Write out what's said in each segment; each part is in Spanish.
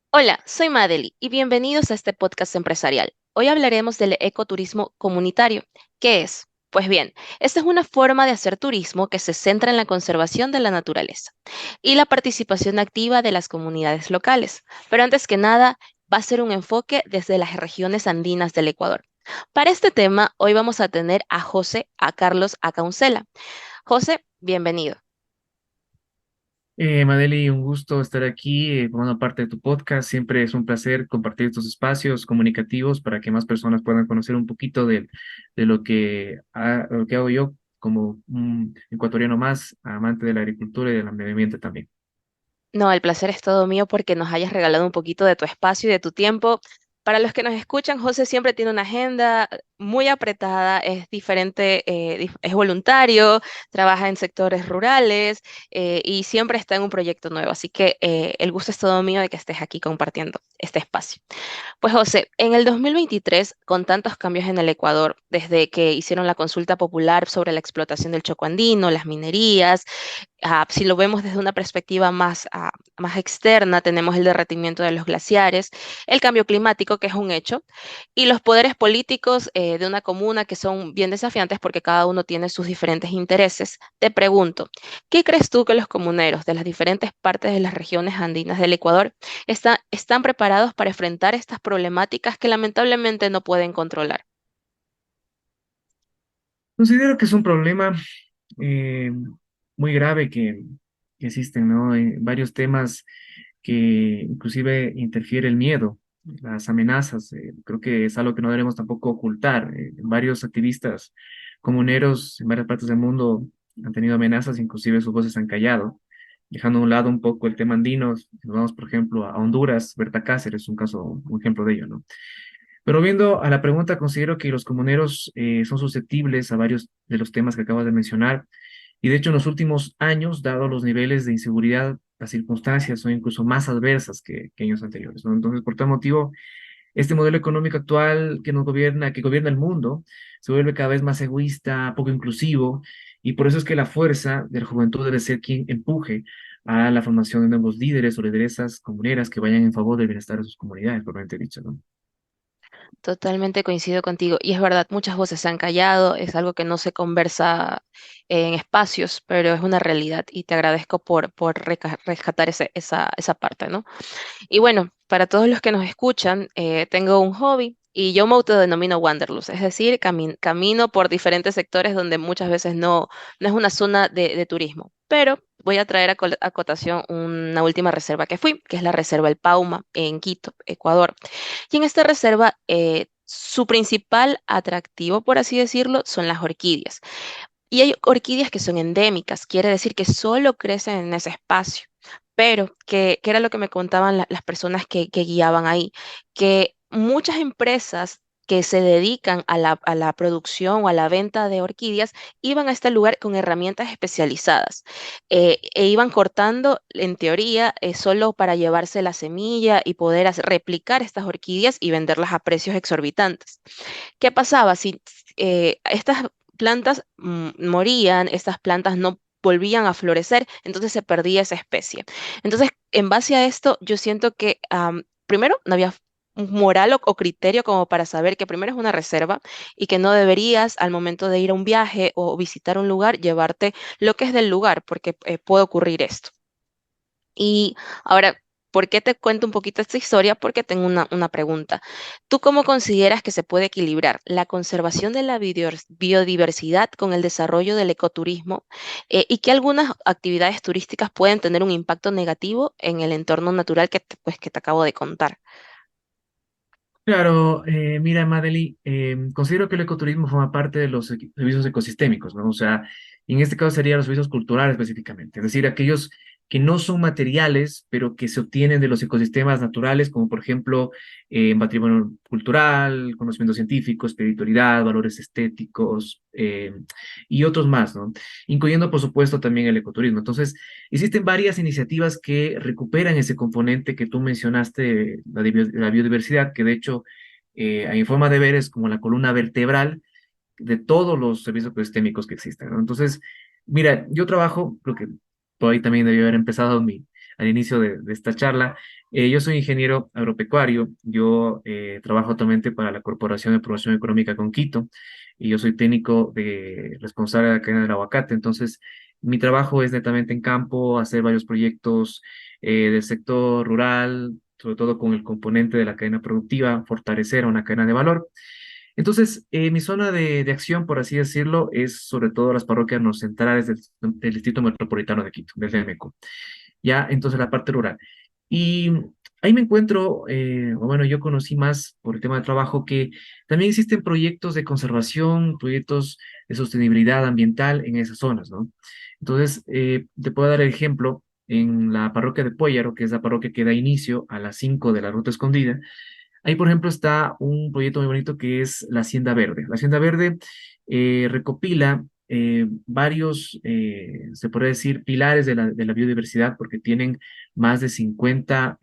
Hola, soy Madeli y bienvenidos a este podcast empresarial. Hoy hablaremos del ecoturismo comunitario. ¿Qué es? Pues bien, esta es una forma de hacer turismo que se centra en la conservación de la naturaleza y la participación activa de las comunidades locales. Pero antes que nada, va a ser un enfoque desde las regiones andinas del Ecuador. Para este tema, hoy vamos a tener a José, a Carlos, a Cauncela. José, bienvenido. Madeli, un gusto estar aquí formando parte de tu podcast. Siempre es un placer compartir estos espacios comunicativos para que más personas puedan conocer un poquito de lo que hago yo como un ecuatoriano más, amante de la agricultura y del medio ambiente también. No, el placer es todo mío porque nos hayas regalado un poquito de tu espacio y de tu tiempo. Para los que nos escuchan, José siempre tiene una agenda muy apretada, es diferente, es voluntario, trabaja en sectores rurales y siempre está en un proyecto nuevo. Así que el gusto es todo mío de que estés aquí compartiendo este espacio. Pues José, en el 2023, con tantos cambios en el Ecuador, desde que hicieron la consulta popular sobre la explotación del choco andino, las minerías, si lo vemos desde una perspectiva más externa, tenemos el derretimiento de los glaciares, el cambio climático, que es un hecho, y los poderes políticos de una comuna que son bien desafiantes porque cada uno tiene sus diferentes intereses. Te pregunto, ¿qué crees tú que los comuneros de las diferentes partes de las regiones andinas del Ecuador están preparados para enfrentar estas problemáticas que lamentablemente no pueden controlar? Considero que es un problema eh, muy grave que existen, ¿no? Varios temas que inclusive interfiere el miedo, las amenazas. Creo que es algo que no debemos tampoco ocultar. Varios activistas comuneros en varias partes del mundo han tenido amenazas, inclusive sus voces han callado, dejando a un lado un poco el tema andino. Si nos vamos, por ejemplo, a Honduras, Berta Cáceres es un caso, un ejemplo de ello, ¿no? Pero viendo a la pregunta, considero que los comuneros son susceptibles a varios de los temas que acabas de mencionar. Y de hecho, en los últimos años, dado los niveles de inseguridad, las circunstancias son incluso más adversas que años anteriores, ¿no? Entonces, por tal motivo, este modelo económico actual que nos gobierna, que gobierna el mundo, se vuelve cada vez más egoísta, poco inclusivo, y por eso es que la fuerza de la juventud debe ser quien empuje a la formación de nuevos líderes o lideresas comuneras que vayan en favor del bienestar de sus comunidades, propiamente dicho, ¿no? Totalmente coincido contigo. Y es verdad, muchas voces se han callado, es algo que no se conversa en espacios, pero es una realidad y te agradezco por rescatar esa parte, ¿no? Y bueno, para todos los que nos escuchan, tengo un hobby y yo me autodenomino Wanderlust, es decir, camino por diferentes sectores donde muchas veces no es una zona de turismo, pero voy a traer a cotación una última reserva que fui, que es la Reserva El Pauma en Quito, Ecuador. Y en esta reserva, su principal atractivo, por así decirlo, son las orquídeas. Y hay orquídeas que son endémicas, quiere decir que solo crecen en ese espacio. Pero, que era lo que me contaban las personas que guiaban ahí, que muchas empresas que se dedican a la producción o a la venta de orquídeas iban a este lugar con herramientas especializadas e iban cortando, en teoría, solo para llevarse la semilla y poder replicar estas orquídeas y venderlas a precios exorbitantes. ¿Qué pasaba si estas plantas morían, estas plantas no volvían a florecer, entonces se perdía esa especie? Entonces, en base a esto, yo siento que primero no había un moral o criterio como para saber que primero es una reserva y que no deberías al momento de ir a un viaje o visitar un lugar llevarte lo que es del lugar, porque puede ocurrir esto. Y ahora, ¿por qué te cuento un poquito esta historia? Porque tengo una pregunta. ¿Tú cómo consideras que se puede equilibrar la conservación de la biodiversidad con el desarrollo del ecoturismo y que algunas actividades turísticas pueden tener un impacto negativo en el entorno natural que te acabo de contar? Claro, mira, Madeli, considero que el ecoturismo forma parte de los servicios ecosistémicos, ¿no? O sea, en este caso serían los servicios culturales específicamente, es decir, aquellos que no son materiales, pero que se obtienen de los ecosistemas naturales, como por ejemplo, patrimonio cultural, conocimiento científico, espiritualidad, valores estéticos, y otros más, ¿no? Incluyendo, por supuesto, también el ecoturismo. Entonces, existen varias iniciativas que recuperan ese componente que tú mencionaste, la biodiversidad, que de hecho, a mi forma de ver, es como la columna vertebral de todos los servicios ecosistémicos que existen, ¿no? Entonces, mira, yo trabajo, creo que por ahí también debí haber empezado al inicio de esta charla. Yo soy ingeniero agropecuario, yo trabajo actualmente para la Corporación de Promoción Económica con Quito y yo soy técnico responsable de la cadena del aguacate. Entonces, mi trabajo es netamente en campo, hacer varios proyectos del sector rural, sobre todo con el componente de la cadena productiva, fortalecer a una cadena de valor. Entonces, mi zona de acción, por así decirlo, es sobre todo las parroquias no centrales del Distrito Metropolitano de Quito, del DMQ. Ya, entonces la parte rural. Y ahí me encuentro, o bueno, yo conocí más por el tema de trabajo que también existen proyectos de conservación, proyectos de sostenibilidad ambiental en esas zonas, ¿no? Entonces, te puedo dar el ejemplo en la parroquia de Póllaro, que es la parroquia que da inicio a las 5 de la Ruta Escondida. Ahí, por ejemplo, está un proyecto muy bonito que es la Hacienda Verde. La Hacienda Verde recopila varios, se podría decir, pilares de la biodiversidad, porque tienen más de 50,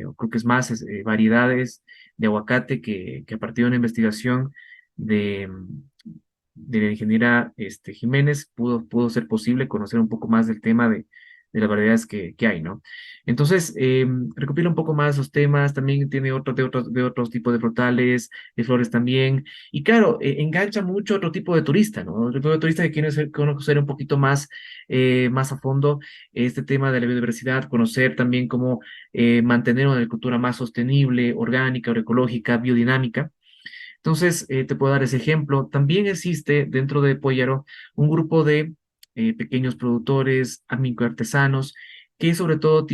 o creo que es más, variedades de aguacate que a partir de una investigación de, de la ingeniera Jiménez pudo ser posible conocer un poco más del tema de las variedades que hay, ¿no? Entonces, recopila un poco más los temas, también tiene de otros tipos de frutales, de flores también, y claro, engancha mucho a otro tipo de turista, ¿no? Otro tipo de turista que quiere conocer un poquito más, más a fondo este tema de la biodiversidad, conocer también cómo mantener una agricultura más sostenible, orgánica, agroecológica, biodinámica. Entonces, te puedo dar ese ejemplo. También existe dentro de Pollero un grupo de pequeños productores, artesanos, que sobre todo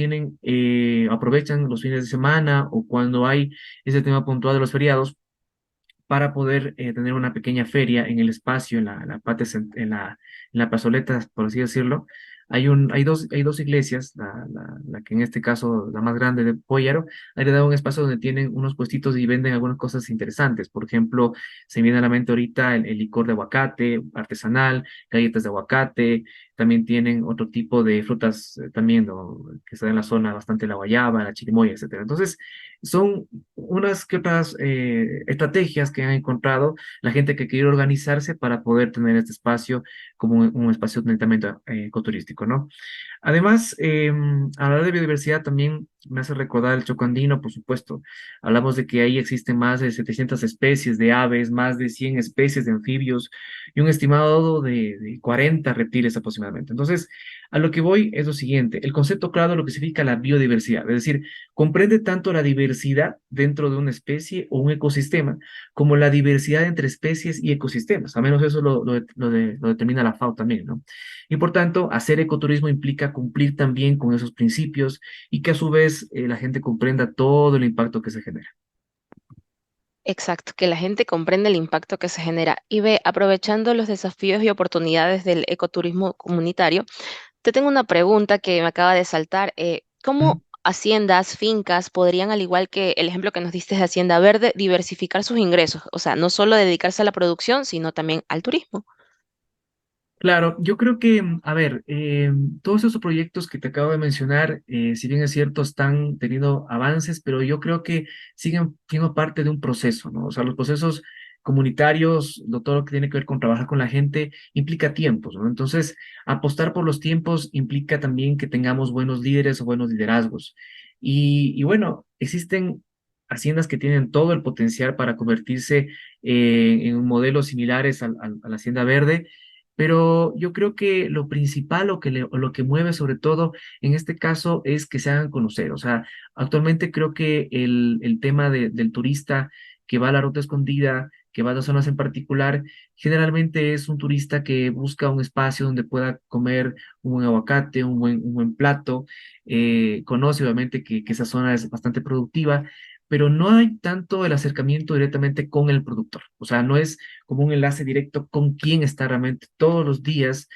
aprovechan los fines de semana o cuando hay ese tema puntual de los feriados para poder tener una pequeña feria en el espacio, la en la plazoleta, por así decirlo. Hay dos iglesias, la que en este caso, la más grande de Póllaro, ha heredado un espacio donde tienen unos puestitos y venden algunas cosas interesantes. Por ejemplo, se me viene a la mente ahorita el licor de aguacate artesanal, galletas de aguacate, también tienen otro tipo de frutas también, ¿no? Que está en la zona bastante la guayaba, la chirimoya, etcétera. Entonces, son unas que otras estrategias que han encontrado la gente que quiere organizarse para poder tener este espacio como un espacio netamente ecoturístico, ¿no? Además, hablar de biodiversidad también me hace recordar el choco andino, por supuesto. Hablamos de que ahí existen más de 700 especies de aves, más de 100 especies de anfibios y un estimado de 40 reptiles aproximadamente. Entonces, a lo que voy es lo siguiente, el concepto claro de lo que significa la biodiversidad, es decir, comprende tanto la diversidad dentro de una especie o un ecosistema como la diversidad entre especies y ecosistemas. Al menos eso lo determina la FAO también, ¿no? Y por tanto, hacer ecoturismo implica cumplir también con esos principios y que a su vez la gente comprenda todo el impacto que se genera. Exacto, que la gente comprende el impacto que se genera y ve, aprovechando los desafíos y oportunidades del ecoturismo comunitario. Te tengo una pregunta que me acaba de saltar. ¿Cómo haciendas, fincas podrían, al igual que el ejemplo que nos diste de Hacienda Verde, diversificar sus ingresos? O sea, no solo dedicarse a la producción, sino también al turismo. Claro, yo creo que, a ver, todos esos proyectos que te acabo de mencionar, si bien es cierto, están teniendo avances, pero yo creo que siguen siendo parte de un proceso, ¿no? O sea, los procesos comunitarios, todo lo que tiene que ver con trabajar con la gente, implica tiempos, ¿no? Entonces, apostar por los tiempos implica también que tengamos buenos líderes o buenos liderazgos. Y bueno, existen haciendas que tienen todo el potencial para convertirse en modelos similares a la Hacienda Verde, pero yo creo que lo principal o lo que mueve sobre todo en este caso es que se hagan conocer. O sea, actualmente creo que el tema del turista que va a la ruta escondida, que va a las zonas en particular, generalmente es un turista que busca un espacio donde pueda comer un buen aguacate, un buen plato. Conoce obviamente que esa zona es bastante productiva, pero no hay tanto el acercamiento directamente con el productor. O sea, no es como un enlace directo con quién está realmente todos los días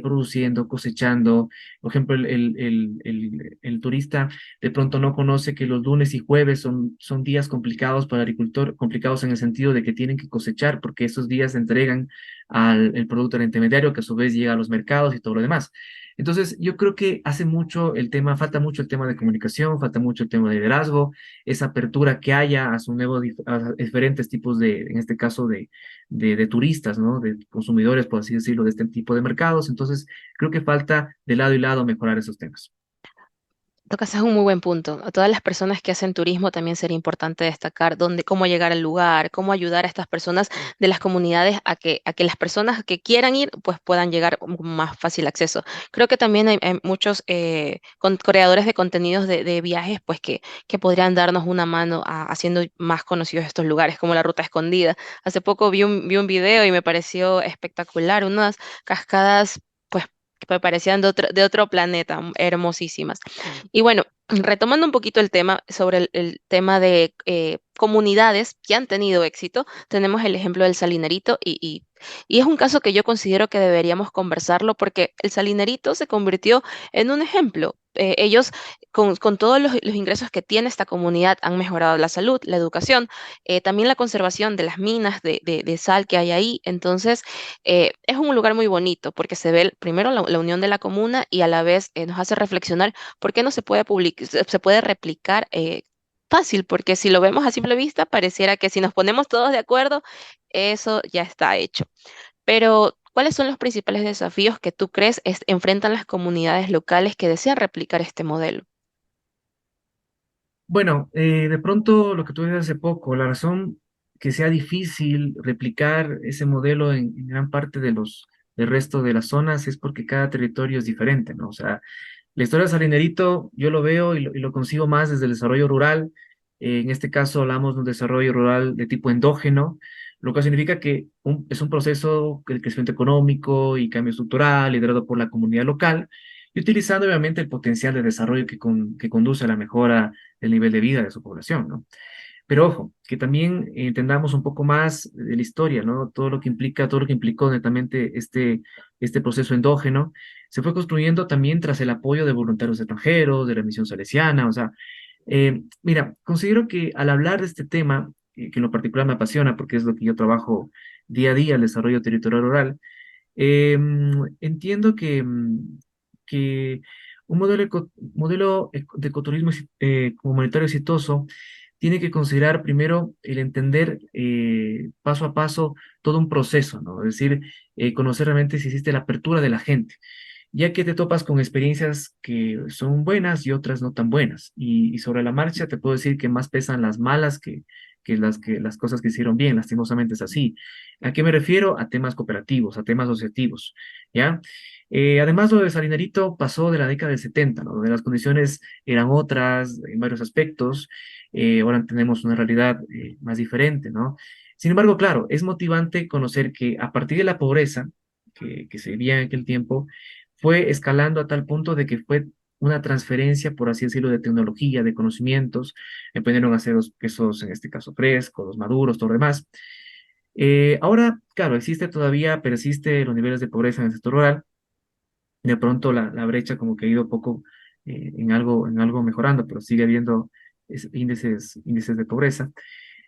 produciendo, cosechando. Por ejemplo, el turista de pronto no conoce que los lunes y jueves son días complicados para el agricultor, complicados en el sentido de que tienen que cosechar porque esos días se entregan el producto al intermediario que a su vez llega a los mercados y todo lo demás. Entonces, yo creo que hace mucho el tema, falta mucho el tema de comunicación, falta mucho el tema de liderazgo, esa apertura que haya a su nuevo, a diferentes tipos en este caso, de turistas, ¿no? De consumidores, por así decirlo, de este tipo de mercados. Entonces, creo que falta de lado y lado mejorar esos temas. Tocas un muy buen punto. A todas las personas que hacen turismo también sería importante destacar dónde, cómo llegar al lugar, cómo ayudar a estas personas de las comunidades a que las personas que quieran ir pues puedan llegar con más fácil acceso. Creo que también hay muchos creadores de contenidos de viajes pues que podrían darnos una mano haciendo más conocidos estos lugares, como la Ruta Escondida. Hace poco vi un video y me pareció espectacular, unas cascadas pues que me parecían de otro planeta, hermosísimas. Y bueno, retomando un poquito el tema sobre el tema de comunidades que han tenido éxito, tenemos el ejemplo del Salinerito y es un caso que yo considero que deberíamos conversarlo porque el Salinerito se convirtió en un ejemplo. Ellos, con todos los ingresos que tiene esta comunidad, han mejorado la salud, la educación, también la conservación de las minas de sal que hay ahí. Entonces, es un lugar muy bonito porque se ve primero la unión de la comuna y a la vez nos hace reflexionar. ¿Por qué no se puede se puede replicar fácil? Porque si lo vemos a simple vista, pareciera que si nos ponemos todos de acuerdo, eso ya está hecho. Pero, ¿cuáles son los principales desafíos que tú crees enfrentan las comunidades locales que desean replicar este modelo? Bueno, de pronto lo que tú dices hace poco, la razón que sea difícil replicar ese modelo en gran parte de del resto de las zonas es porque cada territorio es diferente, ¿no? O sea, la historia de Salinerito yo lo veo y lo concibo más desde el desarrollo rural. En este caso hablamos de un desarrollo rural de tipo endógeno, lo que significa que es un proceso de crecimiento económico y cambio estructural liderado por la comunidad local y utilizando obviamente el potencial de desarrollo que conduce a la mejora del nivel de vida de su población, ¿no? Pero ojo, que también entendamos un poco más de la historia, ¿no? Todo lo que implica, todo lo que implicó netamente este proceso endógeno, se fue construyendo también tras el apoyo de voluntarios extranjeros, de la misión salesiana, o sea, mira, considero que al hablar de este tema, que en lo particular me apasiona porque es lo que yo trabajo día a día, el desarrollo territorial rural, entiendo que un de ecoturismo comunitario exitoso tiene que considerar primero el entender paso a paso todo un proceso, ¿no? Es decir, conocer realmente si existe la apertura de la gente, ya que te topas con experiencias que son buenas y otras no tan buenas. Y sobre la marcha te puedo decir que más pesan las malas que las cosas que hicieron bien, lastimosamente es así. ¿A qué me refiero? A temas cooperativos, a temas asociativos, ¿ya? Además, lo de Salinarito pasó de la década del 70, ¿no? Donde las condiciones eran otras en varios aspectos. Ahora tenemos una realidad más diferente, ¿no? Sin embargo, claro, es motivante conocer que a partir de la pobreza que se vivía en aquel tiempo, fue escalando a tal punto de que fue una transferencia, por así decirlo, de tecnología, de conocimientos, empezaron a hacer los quesos, en este caso frescos, los maduros, todo lo demás. Ahora, claro, existe todavía, persiste los niveles de pobreza en el sector rural, de pronto la brecha como que ha ido poco en algo mejorando, pero sigue habiendo índices de pobreza.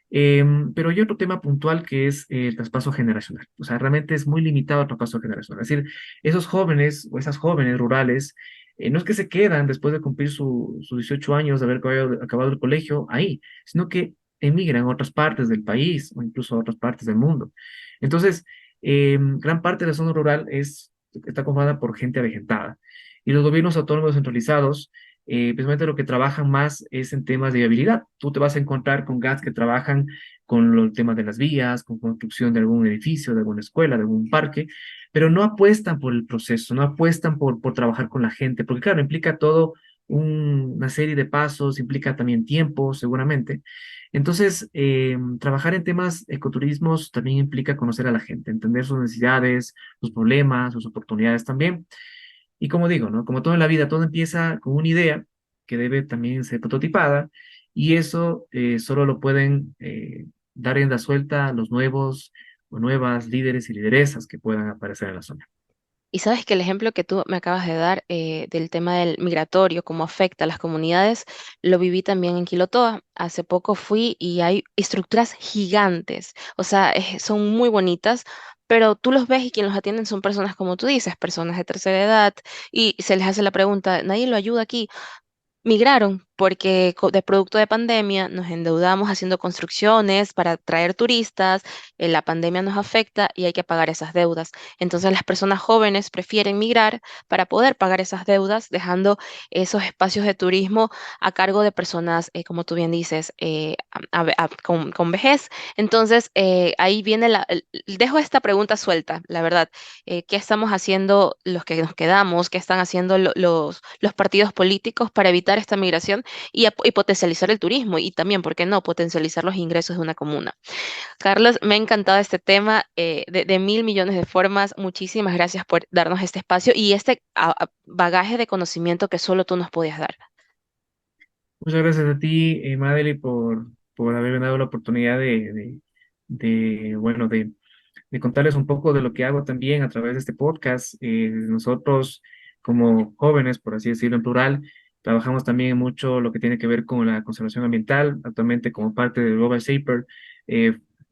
Pero hay otro tema puntual que es el traspaso generacional. O sea, realmente es muy limitado el traspaso generacional. Es decir, esos jóvenes o esas jóvenes rurales, no es que se quedan después de cumplir sus 18 años de haber acabado el colegio ahí, sino que emigran a otras partes del país o incluso a otras partes del mundo. Entonces, gran parte de la zona rural está conformada por gente avejentada. Y los gobiernos autónomos centralizados precisamente lo que trabajan más es en temas de viabilidad. Tú te vas a encontrar con GATS que trabajan con los temas de las vías, con construcción de algún edificio, de alguna escuela, de algún parque, pero no apuestan por el proceso, no apuestan por trabajar con la gente, porque claro, implica todo una serie de pasos, implica también tiempo, seguramente. Entonces, trabajar en temas ecoturismos también implica conocer a la gente, entender sus necesidades, sus problemas, sus oportunidades también. Y como digo, ¿no? Como todo en la vida, todo empieza con una idea que debe también ser prototipada y eso solo lo pueden dar rienda suelta a los nuevos o nuevas líderes y lideresas que puedan aparecer en la zona. Y sabes que el ejemplo que tú me acabas de dar del tema del migratorio, cómo afecta a las comunidades, lo viví también en Quilotoa. Hace poco fui y hay estructuras gigantes, o sea, son muy bonitas, pero tú los ves y quien los atienden son personas como tú dices, personas de tercera edad, y se les hace la pregunta, ¿nadie lo ayuda aquí? Migraron. porque de producto de pandemia nos endeudamos haciendo construcciones para atraer turistas, la pandemia nos afecta y hay que pagar esas deudas. Entonces las personas jóvenes prefieren migrar para poder pagar esas deudas, dejando esos espacios de turismo a cargo de personas, como tú bien dices, con vejez. Entonces, ahí viene dejo esta pregunta suelta, la verdad. ¿Qué estamos haciendo los que nos quedamos? ¿Qué están haciendo los partidos políticos para evitar esta migración y potencializar el turismo? Y también, ¿por qué no?, potencializar los ingresos de una comuna. Carlos, me ha encantado este tema de mil millones de formas. Muchísimas gracias por darnos este espacio y este bagaje de conocimiento que solo tú nos podías dar. Muchas gracias a ti, Madely, por haberme dado la oportunidad bueno, de contarles un poco de lo que hago también a través de este podcast. Nosotros, como jóvenes, por así decirlo en plural, trabajamos también mucho lo que tiene que ver con la conservación ambiental. Actualmente, como parte del Global Shaper,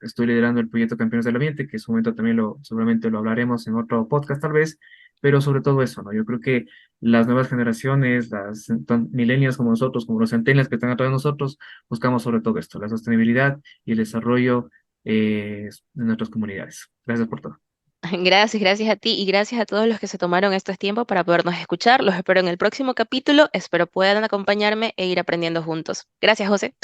estoy liderando el proyecto Campeones del Ambiente, que en su momento también seguramente lo hablaremos en otro podcast tal vez, pero sobre todo eso, ¿no? Yo creo que las nuevas generaciones, millennials como nosotros, como los centennials que están atrás de nosotros, buscamos sobre todo esto, la sostenibilidad y el desarrollo de nuestras comunidades. Gracias por todo. Gracias, gracias a ti y gracias a todos los que se tomaron estos tiempos para podernos escuchar. Los espero en el próximo capítulo. Espero puedan acompañarme e ir aprendiendo juntos. Gracias, José.